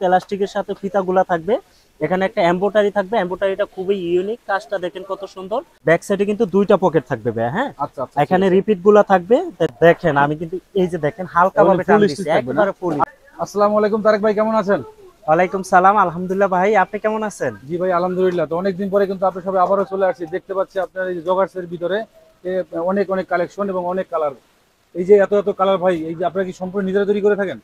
প্লাস্টিকের সাথে ফিতাগুলা থাকবে। এখানে একটা এমব্রয়ডারি থাকবে, এমব্রয়ডারিটা খুবই ইউনিক, কাজটা দেখেন কত সুন্দর। ব্যাক সাইডে কিন্তু দুইটা পকেট থাকবে ভাই। হ্যাঁ, আচ্ছা আচ্ছা, এখানে রিপিট গুলা থাকবে। দেখেন আমি কিন্তু এই যে দেখেন হালকা ভাবে টান দিচ্ছি, একবারে ফুল। আসসালামু আলাইকুম তারেক ভাই, কেমন আছেন? ওয়ালাইকুম সালাম, আলহামদুলিল্লাহ ভাই, আপনি কেমন আছেন? জি ভাই আলহামদুলিল্লাহ। তো অনেকদিন পরে কিন্তু আপনি সবাই আবারও চলে আসছি। দেখতে পাচ্ছি আপনার এই জগার্সের ভিতরে অনেক অনেক কালেকশন এবং অনেক কালার। এই যে এত এত কালার ভাই, এই যে আপনারা কি সম্পূর্ণ নিজেরা তৈরি করে থাকেন?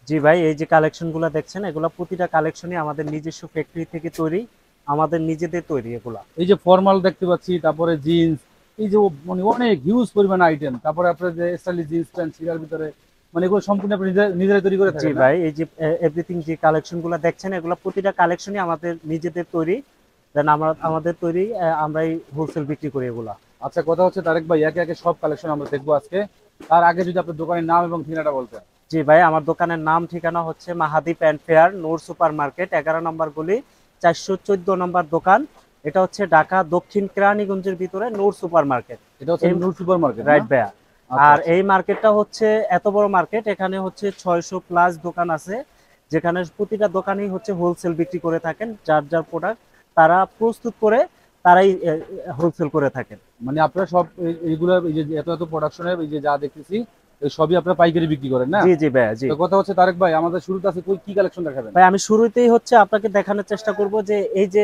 জি ভাই, এই যে কালেকশন গুলা দেখছেন, এগুলা প্রতিটা কালেকশনই আমাদের নিজস্ব ফ্যাক্টরি থেকে তৈরি, আমাদের নিজেদের তৈরি এগুলা। এই যে ফর্মাল দেখতে পাচ্ছি, তারপরে জিন্স, এই যে মানে অনেক হিউজ পরিমাণ আইটেম, তারপরে আপনার যে স্টাইলিশ জিন্স প্যান্ট সিগার ভিতরে, মানে এগুলো সম্পূর্ণ আপনি নিজেরা তৈরি করে জি থাকেন? ভাই, এই যে এভরিথিং যে কালেকশন গুলা দেখছেন, এগুলা প্রতিটা কালেকশনই আমাদের নিজেদের তৈরি। দেন আমরা আমাদের তৈরি, আমরাই হোলসেল বিক্রি করি এগুলা। আচ্ছা, কথা হচ্ছে তারেক ভাই, একে একে সব কালেকশন আমরা দেখবো আজকে। তার আগে যদি আপনার দোকানের নাম এবং ঠিকানাটা বলতেন। জি ভাই, আমার দোকানের নাম ঠিকানা হচ্ছে মাহাদি প্যান্ট ফেয়ার, নূর সুপার মার্কেট, 11 নম্বর গলি, 414 নম্বর দোকান। এটা হচ্ছে ঢাকা দক্ষিণ কেরানীগঞ্জের ভিতরে নূর সুপার মার্কেট। এটা হচ্ছে নূর সুপার মার্কেট, রাইট ভাইয়া। আচ্ছা আর আচ্ছা। এই মার্কেটটা হচ্ছে এত বড় মার্কেট, এখানে হচ্ছে 600 প্লাস দোকান আছে, যেখানে প্রতিটা দোকানেই হচ্ছে হোলসেল বিক্রি করে থাকেন। যার যার প্রোডাক্ট তারা প্রস্তুত করে তারাই হোলসেল করে থাকেন। মানে আপনারা সব এইগুলা, এই যে এত এত প্রোডাকশনের এই যে যা দেখতেছি, এই সবই আপনারা পাইকারি বিক্রি করেন না? জি জি ভাইয়া, জি। তো কথা হচ্ছে তারেক ভাই, আমাদের শুরুতে আছে কি কালেকশন দেখাবেন? ভাই আমি শুরুতেই হচ্ছে আপনাকে দেখানোর চেষ্টা করব যে এই যে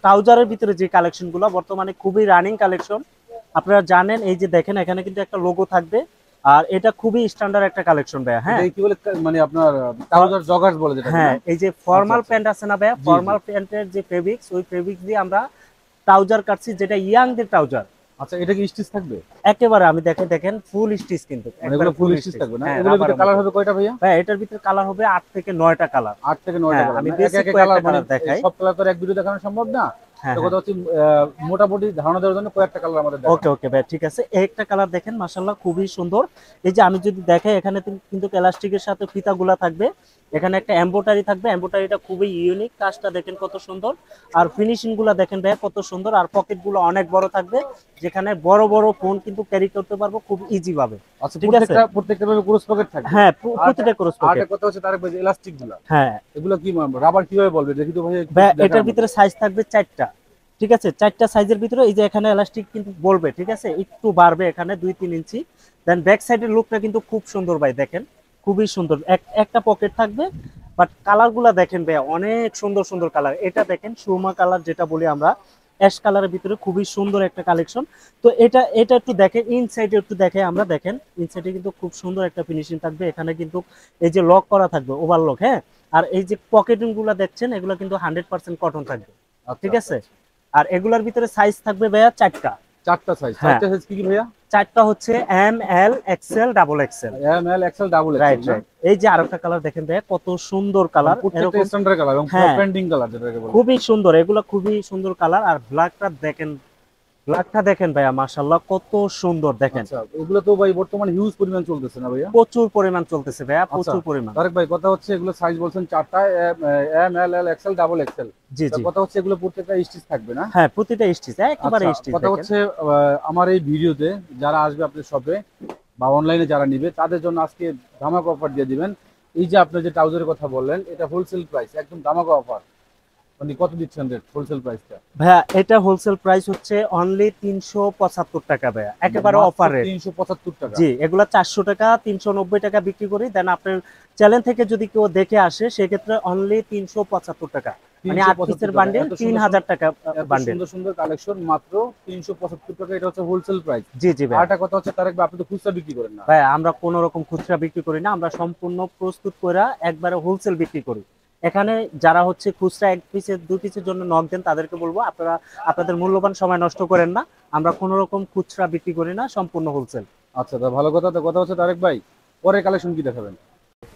ট্রাউজারের ভিতরে যে কালেকশন গুলো বর্তমানে খুবই রানিং কালেকশন। আপনারা জানেন, এই যে দেখেন এখানে কিন্তু একটা লোগো থাকবে, আর এটা খুবই স্ট্যান্ডার্ড একটা কালেকশন ভাইয়া। হ্যাঁ, এটা কি বলে, মানে আপনার ট্রাউজার জগার্স বলে যেটা? হ্যাঁ, এই যে ফর্মাল আচ্ছা, প্যান্ট আছে না ভাইয়া, জি জি। ফর্মাল প্যান্টের যে ফেব্রিক্স, ওই ফেব্রিক্স দিয়ে আমরা ট্রাউজার কাটছি, যেটা ইয়াংদের ট্রাউজার। আচ্ছা, এটা কি স্টিচ থাকবে? একেবারে আমি দেখেন ফুল স্টিচ, কিন্তু মানে একবারে এগুলো ফুল ফুল স্টিচ স্টিচ। থাকবে না? হ্যাঁ, এগুলোর ভিতরে রাবারের কালার মতো। হবে কয়টা ভাইয়া? ভাই এটার ভিতরে কালার হবে 8 থেকে 9টা কালার। 8 থেকে 9টা হ্যাঁ, কালার। আমি না বেসিক এক কয়েকটা কালার, মানে কালার দেখাই। সব কালার তো আর এক ভিডিও দেখানো সম্ভব না। হ্যাঁ তো হ্যাঁ, কথা হচ্ছে মোটামুটি ধারণা দেওয়ার জন্য কয়েকটা কালার আমাদের দেখান। ওকে ওকে ভাই, ঠিক আছে। একটা কালার দেখেন, মাশাআল্লাহ খুবই সুন্দর। এই যে আমি যদি দেখাই, এখানে কিন্তু প্লাস্টিকের সাথে ফিতাগুলা থাকবে। এখানে একটা এমব্রয়ডারি থাকবে, এমব্রয়ডারিটা খুবই ইউনিক, কাজটা দেখেন কত সুন্দর। আর ফিনিশিং গুলা দেখেন ভাই কত সুন্দর। আর পকেট গুলো অনেক বড় থাকবে, যেখানে বড় বড় ফোন কিন্তু ক্যারি করতে পারবো খুব ইজি ভাবে। আচ্ছা, ঠিক আছে। প্রত্যেকটা ভাবে ক্রস পকেট থাকবে? হ্যাঁ, প্রতিটা ক্রস আরেকটা পকেট। কথা হচ্ছে তারেক ভাই, ইলাস্টিক গুলা, হ্যাঁ এগুলো কি রাবার কিভাবে বলবে দেখি তো ভাই, একটু ভাই, দেখান এটার আমাদের। ভিতরে সাইজ থাকবে 4টা। ঠিক আছে, 4টা সাইজের ভিতরে এই যে এখানে এলাস্টিক কিন্তু বলবে, ঠিক আছে, একটু বাড়বে এখানে 2-3 ইঞ্চি। দেন ব্যাক সাইডের লুকটা কিন্তু খুব সুন্দর ভাই, দেখেন খুবই সুন্দর। একটা পকেট থাকবে, বাট কালার গুলা দেখেন ভাই অনেক সুন্দর সুন্দর কালার। এটা দেখেন সুরমা কালার, যেটা বলি আমরা, অ্যাশ কালারের ভিতরে খুবই সুন্দর একটা কালেকশন। তো এটা এটা একটু দেখেন, ইনসাইডে একটু দেখে আমরা, দেখেন ইনসাইডে কিন্তু খুব সুন্দর একটা ফিনিশিং থাকবে। এখানে কিন্তু এই যে লক করা থাকবে, ওভারলক। হ্যাঁ, আর এই যে পকেটিং গুলা দেখছেন, এগুলো কিন্তু 100% কটন থাকবে। আচ্ছা ঠিক আচ্ছা আছে। আর এগুলার ভিতরে সাইজ থাকবে ভাইয়া 4টা। চারটা সাইজ। হ্যাঁ, চারটা সাইজ কি কি ভাইয়া? 4টা হচ্ছে M, L, XL, double XL. M L XL double right XL না? রাইট। এই যে আরেকটা কালার দেখেন ভাইয়া, কত সুন্দর কালার, প্রত্যেকটা এরকম। স্ট্যান্ডার্ড কালার এবং হ্যাঁ, ট্রেন্ডিং কালার যেটাকে বলে। খুবই সুন্দর, এগুলো খুবই সুন্দর কালার। আর ব্ল্যাকটা দেখেন, ব্ল্যাকটা দেখেন ভাইয়া, মাশাআল্লাহ কত সুন্দর দেখেন। আচ্ছা, এগুলো তো ভাই বর্তমানে হিউজ পরিমাণ চলতেছে না ভাইয়া? প্রচুর পরিমাণ চলতেছে ভাইয়া, আচ্ছা প্রচুর পরিমাণ। তারেক ভাই, কথা হচ্ছে এগুলো সাইজ বলছেন চারটা, M L L XL double XL. জি জি। কথা হচ্ছে এগুলো প্রত্যেকটা স্টিচ থাকবে না? হ্যাঁ, প্রতিটা স্টিচ, একেবারে আচ্ছা, স্টিচ কথা দেখেন। হচ্ছে আমার এই ভিডিওতে যারা আসবে আপনার শপে বা অনলাইনে যারা নিবে, তাদের জন্য আজকে ধামাকা অফার দিয়ে দিবেন। এই যে আপনি যে ট্রাউজারের কথা বললেন, এটা হোলসেল প্রাইস, একদম ধামাকা অফার। মানে কত দিচ্ছেন রেট হোলসেল প্রাইসটা? ভাইয়া এটা হোলসেল প্রাইস হচ্ছে অনলি 375 টাকা ভাইয়া, একেবারে অফার রেট। 375 টাকা? জি, এগুলা 400 টাকা, 390 টাকা বিক্রি করি। দেন আপনার চ্যানেল থেকে যদি কেউ দেখে আসে, সেক্ষেত্রে অনলি 375 টাকা, মানে 8 পিসের বান্ডেল, 3000 টাকা বান্ডেল। সুন্দর সুন্দর কালেকশন মাত্র 375 টাকা, এটা হচ্ছে হোলসেল প্রাইস। জি জি ভাই। আরেকটা কথা হচ্ছে তারেক ভাই, আপনি তো খুচরা বিক্রি করেন না? ভাই আমরা কোনো রকম খুচরা বিক্রি করি না, আমরা সম্পূর্ণ প্রস্তুত করে একবারে হোলসেল বিক্রি করি। এখানে যারা হচ্ছে খুচরা 1 পিসের 2 পিসের জন্য নক দেন, তাদেরকে বলবো আপনারা আপনাদের মূল্যবান সময় নষ্ট করেন না। আমরা কোনো রকম খুচরা বিক্রি করি না, সম্পূর্ণ হোলসেল। আচ্ছা, তা ভালো কথা। তো কথা হচ্ছে তারেক ভাই, পরে কালেকশন কি দেখাবেন?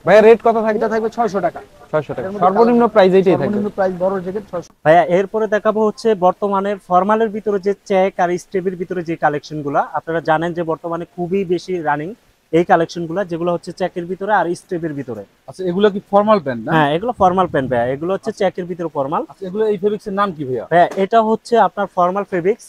ভাইয়া রেট কত থাকবে? এটা থাকবে 600 টাকা। 600 টাকা সর্বনিম্ন প্রাইস এইটাই থাকবে। সর্বনিম্ন প্রাইস বড় জ্যাকেট 600। ভাইয়া এরপরে দেখাবো হচ্ছে বর্তমানে ফরমালের ভিতরে যে চেক আর স্টেপের ভিতরে যে কালেকশন গুলা, আপনারা জানেন যে বর্তমানে খুবই বেশি রানিং এই কালেকশন গুলা, যেগুলো হচ্ছে চেকের ভিতরে আর স্টেপের ভিতরে। আচ্ছা, এগুলো কি ফর্মাল প্যান্ট না? হ্যাঁ, এগুলো ফর্মাল প্যান্ট ভাইয়া, এগুলো হচ্ছে চেকের ভিতরে ফর্মাল। আচ্ছা, এগুলো এই ফেব্রিক্সের নাম কি ভাইয়া? ভাইয়া এটা হচ্ছে আপনার ফর্মাল ফেব্রিক্স,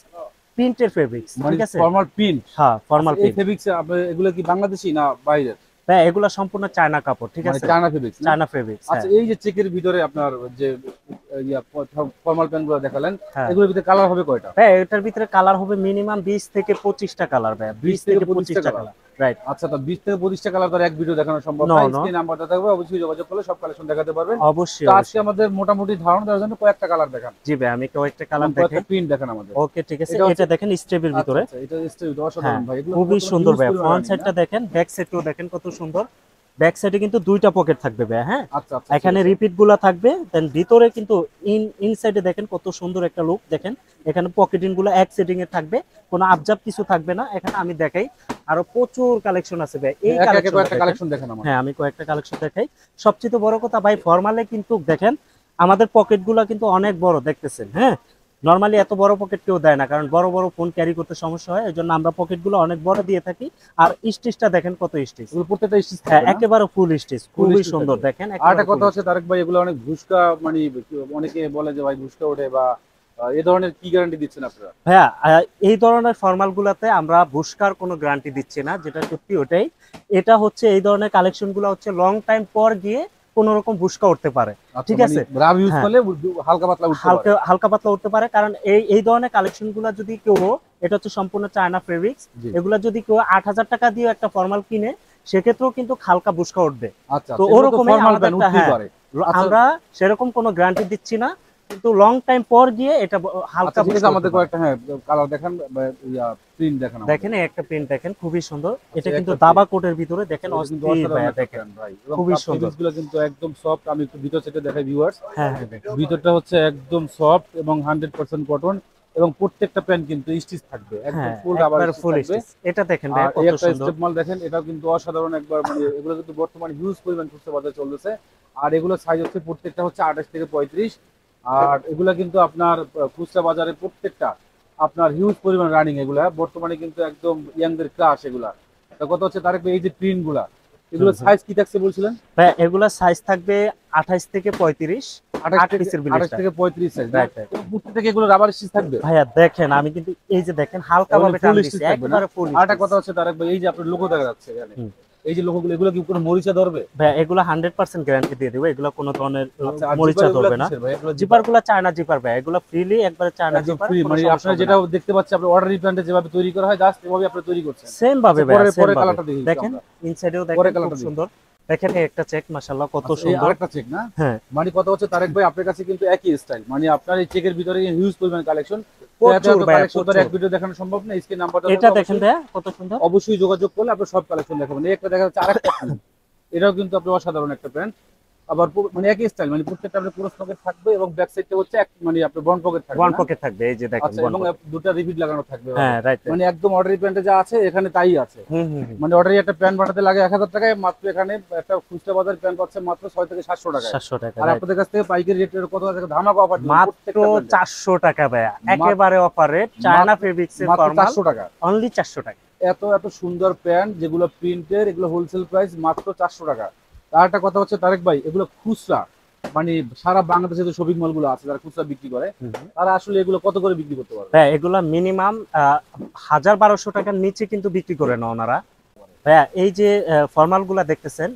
প্রিন্টের ফেব্রিক্স। মানে ঠিক আছে, ফর্মাল প্রিন্ট? হ্যাঁ ফর্মাল এই প্রিন্ট। ফেব্রিক্স আপনি এগুলো কি বাংলাদেশি না বাইরের? ভাই এগুলা সম্পূর্ণ চায়না কাপড়, ঠিক মানে আছে, চায়না ফেব্রিক্স না? China fabrics. আচ্ছা, এই যে চেকের ভিতরে আপনার যে ফর্মাল প্যান্ট গুলো দেখালেন, হ্যাঁ এগুলোর ভিতরে কালার হবে কয়টা? ভাই এটার ভিতরে কালার হবে মিনিমাম 20 থেকে 25টা কালার ভাই, 20 থেকে 25টা কালার, রাইট। আচ্ছা, তো 20 থেকে 25টা কালার তার এক ভিডিও দেখানো সম্ভব No, না, no. স্ক্রিন নাম্বারটা থাকবে, অবশ্যই যোগাযোগ করলে সব কালেকশন দেখাতে পারবেন। অবশ্যই তো আজকে অবশ্যই। আমাদের মোটামুটি ধারণা দেওয়ার জন্য কয়েকটা কালার দেখান। জি ভাই আমি কয়েকটা কালার কয়েকটা দেখাই। প্রিন্ট দেখান আমাদের। ওকে ঠিক আছে, এটা হচ্ছে- এটা দেখেন স্টেপের ভিতরে। আচ্ছা, এটা স্টেজ হ্যাঁ অসাধারণ ভাই, এগুলো খুবই কত সুন্দর use ভাই, পরিমাণ ফ্রন্ট running না? সাইডটা দেখেন, ব্যাক সাইডটাও দেখেন কত সুন্দর। ব্যাক সাইডে কিন্তু দুইটা পকেট থাকবে ভাই, হ্যাঁ আচ্ছা আচ্ছা, এখানে রিপিট গুলা থাকবে, দেন ভিতরে কিন্তু ইনসাইডে দেখেন কত সুন্দর একটা লুক দেখেন। এখানে পকেটিং গুলো এক সেটিং এ থাকবে, কোনো আবজাব কিছু থাকবে না। এখানে আমি দেখাই, আরো প্রচুর কালেকশন আছে ভাই, এই একে একে কয়েকটা কালেকশন কালেকশন দেখান আমাদের। হ্যাঁ আমি কয়েকটা কালেকশন দেখাই। সবচেয়ে বড় কথা ভাই ফর্মালে কিন্তু দেখেন আমাদের পকেট গুলা কিন্তু অনেক বড় দেখতেছেন, হ্যাঁ নরমালি এত বড় পকেট কেউ দেয় না, কারণ বড় বড় ফোন ক্যারি করতে সমস্যা হয়, এই জন্য আমরা পকেট গুলো অনেক বড় দিয়ে থাকি। আর স্টিচটা দেখেন কত স্টিচ, এগুলো প্রত্যেকটা স্টিচ হ্যাঁ থাকবে না? একেবারে ফুল স্টিচ, খুবই stitch সুন্দর থাকবে। দেখেন। আর একটা একেবারে কথা full হচ্ছে তারেক ভাই, এগুলো অনেক ভুসকা, মানে অনেকে বলে যে ভাই ভুসকা ওঠে, বা এই ধরনের কি গ্যারান্টি দিচ্ছেন আপনারা? ভাইয়া এই ধরনের ফর্মাল গুলাতে আমরা বুস্কার কোনো গ্যারান্টি দিচ্ছি না, যেটা সত্যি ওটাই। এটা হচ্ছে এই ধরনের কালেকশন গুলো হচ্ছে লং টাইম পর গিয়ে কোন রকম বুস্কা উঠতে পারে, ঠিক আছে, রাব ইউজ হ্যাঁ। করলে হালকা পাতলা উঠতে পারে। হালকা হালকা পাতলা উঠতে পারে, কারণ এই ধরনের কালেকশন গুলা যদি কেউ, এটা হচ্ছে সম্পূর্ণ চায়না ফেব্রিক্স, জি। এগুলা যদি কেউ 8,000 টাকা দিয়ে একটা ফর্মাল কিনে সেক্ষেত্রেও কিন্তু হালকা বুস্কা উঠবে। আচ্ছা, তো তো ওরকমই ফর্মাল আমাদের প্যান্ট উঠতেই হ্যাঁ, পারে। আচ্ছা। আমরা সেরকম কোনো গ্যারান্টি দিচ্ছি না, কিন্তু লং টাইম পর গিয়ে এটা হালকা আচ্ছা, ঠিক আছে, বুস্কা আমাদের উঠতে পারে। কয়েকটা হ্যাঁ কালার দেখান, প্রিন্ট দেখান আমাদের। দেখেন এই একটা প্রিন্ট দেখেন খুবই সুন্দর, এটা একটা কিন্তু print। দাবা কোটের ভিতরে দেখেন, এটা কিন্তু অস্থির অসাধারণ ভাইয়া একটা দেখেন, print ভাই, এবং খুবই কাপ সুন্দর। fabrics গুলো কিন্তু একদম সফট। আমি একটু ভিতর সেটা দেখাই ভিউয়ার্স। হ্যাঁ হ্যাঁ দেখেন। ভিতরটা হচ্ছে একদম সফট এবং 100% কটন, এবং প্রত্যেকটা প্যান্ট কিন্তু স্টিচ থাকবে, একদম হ্যাঁ ফুল রাবার একবার ফুল থাকবে। স্টিচ, এটা দেখেন আর ভাই এই কত একটা সুন্দর। স্টেপ মাল দেখেন, এটাও কিন্তু অসাধারণ একবার, মানে এগুলো কিন্তু বর্তমানে হিউজ পরিমাণ খুচরা বাজারে চলতেছে। আর এগুলো সাইজ হচ্ছে প্রত্যেকটা হচ্ছে 28 থেকে 35। আর এগুলা কিন্তু আপনার খুচরা বাজারে প্রত্যেকটা আপনার হিউজ পরিমাণ রানিং, এগুলা বর্তমানে কিন্তু একদম ইয়াংদের ক্রাশ এগুলা। তো কত হচ্ছে তার এই যে প্রিন্ট গুলা, এগুলো সাইজ কি থাকছে বলছিলেন? ভাই এগুলা সাইজ থাকবে 28 থেকে 35, 28 8 পিসের বিলিশটা। থেকে 35 সাইজ, রাইট রাইট। প্রত্যেকটা এগুলো রাবার স্টিচ থাকবে। ভাইয়া দেখেন আমি কিন্তু এই যে দেখেন হালকা ভাবে টান ফুল দিছি, স্টিচ থাকবে না? একবারে ফুল। আর একটা কথা হচ্ছে তারেক ভাই, এই যে আপনার লোগো দেখা যাচ্ছে এখানে, হুম। এই যে লোগোগুলো, এগুলো কি কোনো মরিচা ধরবে? ভাই এগুলা 100% গ্যারান্টি দিয়ে দেব, এগুলা কোনো ধরনের আচ্ছা, আর মরিচা জিপার এগুলো ধরবে না। কিসের ভাই? এগুলো জিপার গুলা চায়না জিপার ভাই, এগুলা ফ্রিলি একবারে চায়না একদম জিপার, free, মানে আপনারা যেটা দেখতে পাচ্ছেন আপনার অর্ডারি প্যান্টে যেভাবে তৈরি করা হয়, জাস্ট এভাবে আপনারা তৈরি করছেন। সেম ভাবে ভাই, পরে সেম পরে ভাবে কালারটা দেখি দেখেন, ইনসাইডেও পরে দেখেন কালারটা খুব দেখি। সুন্দর। দেখেন এই একটা চেক মাশাআল্লাহ কত আচ্ছা, এই সুন্দর। আরেকটা চেক না? হ্যাঁ মানে কথা হচ্ছে তারেক ভাই, আপনার কাছে কিন্তু একই স্টাইল, মানে আপনার এই চেকের ভিতরে হিউজ পরিমাণ কালেকশন। প্রচুর ভাই, কালেকশন তো প্রচুর। এক ভিডিও দেখানো সম্ভব না, স্ক্রিন নাম্বারটা এটা দেখেন ভাই কত সুন্দর। অবশ্যই যোগাযোগ করলে আপনার সব কালেকশন দেখাবেন। এই একটা দেখা যাচ্ছে আরেকটা print। এটাও কিন্তু আপনার অসাধারণ একটা প্যান্ট, আবার মানে একই স্টাইল, মানে প্রত্যেকটা আপনার পুরো পকেট থাকবে, এবং ব্যাক সাইডটা হচ্ছে মানে আপনার বন পকেট থাকবে ওয়ান না? পকেট থাকবে, এই যে দেখেন আচ্ছা, one এবং pocket। দুটো রিপিট লাগানো থাকবে। হ্যাঁ রাইট। মানে একদম অর্ডারি প্যান্টে যা আছে এখানে তাই আছে। হুম হুম হুম। মানে অর্ডারি একটা প্যান্ট বানাতে লাগে 1000 টাকায়, মাত্র এখানে একটা খুচরা বাজার প্যান্ট পাচ্ছে মাত্র 6 থেকে 700 টাকায়। 700 টাকা আর right। আপনাদের কাছ থেকে পাইকারি রেটের কত আছে ধামাকা অফার মাত্র 400 টাকা ভাইয়া, একেবারে অফারে চায়না ফেব্রিক্স এর মাত্র ফর্মাল 400 টাকা। অনলি 400 টাকা। এত এত সুন্দর প্যান্ট যেগুলো প্রিন্টের, এগুলো হোলসেল প্রাইস মাত্র 400 টাকা। আর একটা কথা হচ্ছে তারেক ভাই, এগুলো খুচরা, মানে সারা বাংলাদেশে যে শপিং মল গুলো আছে যারা খুচরা বিক্রি করে, তারা আসলে এগুলো কত করে বিক্রি করতে পারবে? ভাইয়া এগুলা মিনিমাম 1000-1200 টাকার নিচে কিন্তু বিক্রি করে না ওনারা। ভাইয়া এই যে ফর্মাল গুলা দেখতেছেন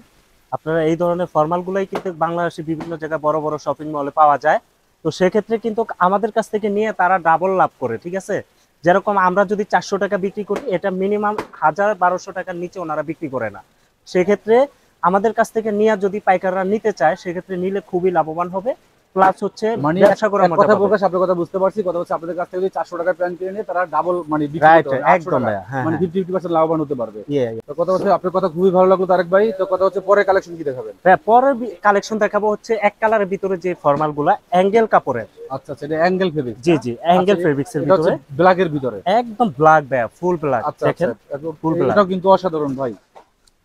আপনারা, এই ধরনের ফর্মাল গুলাই কিন্তু বাংলাদেশের বিভিন্ন জায়গায় বড় বড় শপিং মলে পাওয়া যায়। তো সেক্ষেত্রে কিন্তু আমাদের কাছ থেকে নিয়ে তারা ডাবল লাভ করে, ঠিক আছে। যেরকম আমরা যদি 400 টাকা বিক্রি করি, এটা মিনিমাম 1000-1200 টাকার নিচে ওনারা বিক্রি করে না। সেক্ষেত্রে আমাদের কাছ থেকে নিয়ে যদি পাইকাররা নিতে চায়, সেক্ষেত্রে নিলে খুবই লাভবান হবে, প্লাস হচ্ছে মানে ব্যবসা করার মজা কথা পাবে। প্রকাশ আপনার কথা বুঝতে পারছি। কথা হচ্ছে আপনাদের কাছ থেকে যদি 400 টাকার প্যান্ট কিনে নিয়ে তারা ডাবল মানে বিক্রি রাইট করতে পারবে 800 একদম টাকা। ভাইয়া, হ্যাঁ মানে হ্যাঁ। 50% লাভবান হতে পারবে। ইয়ে তো কথা হচ্ছে আপনার কথা খুবই ভালো লাগলো তারেক ভাই। তো কথা হচ্ছে পরে কালেকশন কি দেখাবেন? ভাইয়া পরের কালেকশন দেখাবো হচ্ছে এক কালারের ভিতরে যে ফর্মাল গুলা অ্যাঙ্গেল কাপড়ের। আচ্ছা আচ্ছা, এটা অ্যাঙ্গেল ফেব্রিক। জি জি, অ্যাঙ্গেল ফেব্রিক্স এর এটা হচ্ছে ভিতরে ব্ল্যাক এর ভিতরে, একদম ব্ল্যাক ভাইয়া, ফুল ব্ল্যাক আচ্ছা দেখেন। আচ্ছা, full black। এটাও কিন্তু অসাধারণ ভাই।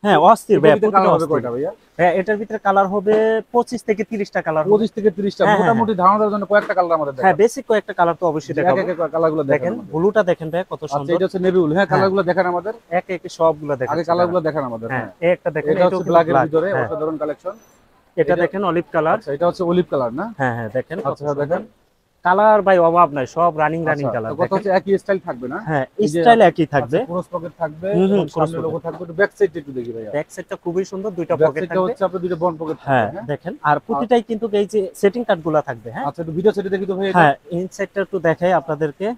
হ্যাঁ অস্থির ভাইয়া, এটার ভিতরে কালার হবে কয়টা ভাইয়া? হ্যাঁ এটার ভিতরে কালার হবে 25 থেকে 30টা কালার। 25 থেকে 30টা, হ্যাঁ, হ্যাঁ, মোটামুটি ধারণা দেওয়ার জন্য কয়েকটা কালার আমাদের হ্যাঁ দেখান। বেসিক কয়েকটা কালার তো অবশ্যই এক দেখাবো। এক কালারগুলো দেখেন দেখেন আমাদের। ব্লুটা দেখেন ভাই কত আচ্ছা, সুন্দর, এটা হচ্ছে নেভি ব্লু। হ্যাঁ, কালারগুলো দেখান আমাদের। একে একে সবগুলো দেখেন। আগে কালারগুলো দেখান আমাদের। হ্যাঁ হ্যাঁ, এই একটা দেখেন, এটা হচ্ছে ব্ল্যাক এর ভিতরে হ্যাঁ, অসাধারণ কালেকশন। এটা দেখেন অলিভ কালার। আচ্ছা, এটা হচ্ছে অলিভ কালার না? হ্যাঁ হ্যাঁ দেখেন কত আচ্ছা দেখেন, কালার ভাই অভাব নাই, সব রানিং আচ্ছা, কালার। তো কথা হচ্ছে একই স্টাইল থাকবে না? হ্যাঁ, এই যে স্টাইল একই থাকবে। ক্রস পকেট থাকবে, হুম, এবং cross সামনে pocket। লোগো থাকবে। একটু ব্যাক সাইড একটু দেখি ভাইয়া। ব্যাক সাইডটা খুবই সুন্দর, দুইটা ব্যাক পকেট সাইডটা থাকবে। হচ্ছে আপনার দুটো বন পকেট হ্যাঁ থাকবে, হ্যাঁ? দেখেন, আর প্রতিটাই কিন্তু এই যে সেটিং কার্ড গুলা থাকবে। হ্যাঁ আচ্ছা, একটু ভিডিও সেটে দেখি তো ভাই এটা। হ্যাঁ, ইনসাইডটা একটু দেখাই আপনাদেরকে।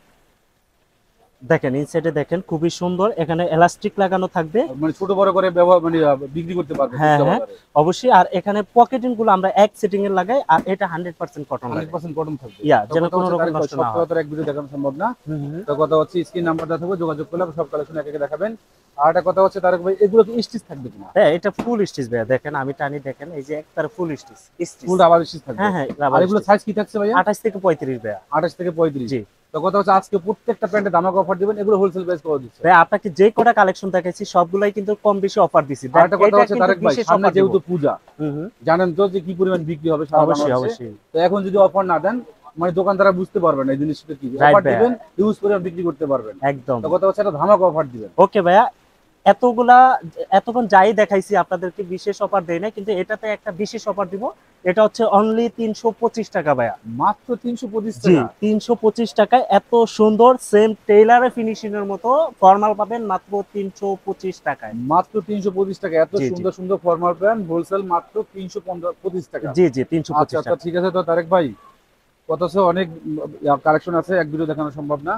দেখেন ইনসাইডে দেখেন খুবই সুন্দর, এখানে এলাস্টিক লাগানো থাকবে। মানে ছোট বড় করে ব্যবহার মানে বিক্রি করতে পারবে। হ্যাঁ, খুচরা হ্যাঁ। বাজারে। অবশ্যই। আর এখানে পকেটিং গুলো আমরা এক সেটিং এর লাগাই, আর এটা 100% কটন লাগাই। 100% কটন থাকবে। ইয়া, তো যেন কথা কোনো হচ্ছে রকম তারিখ নষ্ট সব না হয়। কথা তো এক ভিডিও দেখানো সম্ভব না। হুম, হুম। তো কথা হচ্ছে স্ক্রিন নাম্বারটা থাকবে, যোগাযোগ করলে সব কালেকশন এক একে দেখাবেন। আর একটা কথা হচ্ছে তারেক ভাই, এগুলো কি স্টিচ থাকবে কিনা? হ্যাঁ, এটা ফুল স্টিচ ভাইয়া, দেখেন আমি টানি, দেখেন এই যে একটার ফুল স্টিচ। ফুল রাবার স্টিচ থাকবে। হ্যাঁ, হ্যাঁ, আর এগুলো সাইজ কি থাকছে ভাইয়া? 28 থেকে 35 ভাইয়া। 28 থেকে 35। জি তো কথা হচ্ছে আজকে প্রত্যেকটা প্যান্টে দামাক অফার দিবেন, এগুলো হোলসেল প্রাইস কত দিচ্ছে? ভাই, আপনাকে যে কটা কালেকশন দেখাইছি সবগুলাই কিন্তু কম বেশি অফার দিছি। আর একটা কথা এটা হচ্ছে কিন্তু তারেক ভাই, বিশেষ সামনে offer দিব। যেহেতু পূজা, হুম, হুম। জানেন তো যে কি পরিমাণ বিক্রি হবে সারা অবশ্যই, বাংলাদেশে। অবশ্যই। তো এখন যদি অফার না দেন, মানে দোকানদাররা বুঝতে পারবে না এই জিনিসটা কি। Right অফার ভাইয়া। দিবেন, ইউজ করে বিক্রি করতে পারবেন। একদম। তো কথা হচ্ছে একটা ধামাকা অফার দিবেন। ওকে ভাইয়া, এতক্ষণ যাই দেখাইছি আপনাদেরকে বিশেষ অফার দেই না, কিন্তু এটাতে একটা বিশেষ অফার দিব। এটা হচ্ছে অনলি 325 টাকা ভাইয়া। মাত্র 325 জি, টাকা। 325 টাকায় এত সুন্দর সেম টেইলারে ফিনিশিং এর মতো ফর্মাল পাবেন মাত্র 325 টাকায়। মাত্র 325 টাকা, এত জি, জি। সুন্দর সুন্দর ফর্মাল প্যান্ট হোলসেল মাত্র 325 টাকা। জি, জি, 325 আচ্ছা, টাকা। তো ঠিক আছে। তো তারেক ভাই, কথা হচ্ছে অনেক কালেকশন আছে, এক ভিডিও দেখানো সম্ভব না।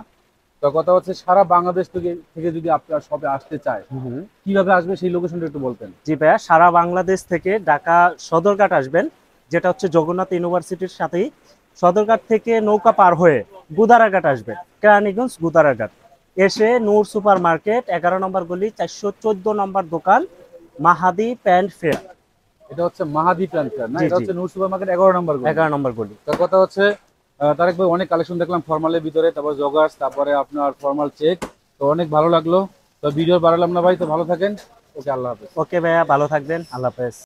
তো কথা হচ্ছে সারা বাংলাদেশ থেকে যদি আপনার শপে আসতে চায়, হুম, হুম। কিভাবে আসবে সেই লোকেশনটা একটু বলতেন। জি ভাইয়া, সারা বাংলাদেশ থেকে ঢাকা সদরঘাট আসবেন, যেটা হচ্ছে জগন্নাথ ইউনিভার্সিটির সাথেই। সদরঘাট থেকে নৌকা পার হয়ে গুদারাঘাট আসবেন, কেরানীগঞ্জ গুদারাঘাট। এসে নূর সুপার মার্কেট 11 নম্বর গলি 414 নম্বর দোকান, মাহাদি প্যান্ট ফেয়ার। এটা হচ্ছে মাহাদি প্যান্ট না? জি, এটা জি। হচ্ছে নূর সুপার মার্কেট 11 নম্বর গলি। 11 নম্বর গলি। তো কথা হচ্ছে তারেক ভাই, অনেক কালেকশন দেখলাম ফর্মালের ভিতরে, তারপর জগার্স, তারপরে আপনার ফর্মাল চেক। তো অনেক ভালো লাগলো। তো ভিডিও বাড়ালাম না ভাই, তো ভালো থাকেন। ওকে, আল্লাহ হাফেজ। ওকে ভাইয়া, ভালো থাকবেন, আল্লাহ হাফেজ।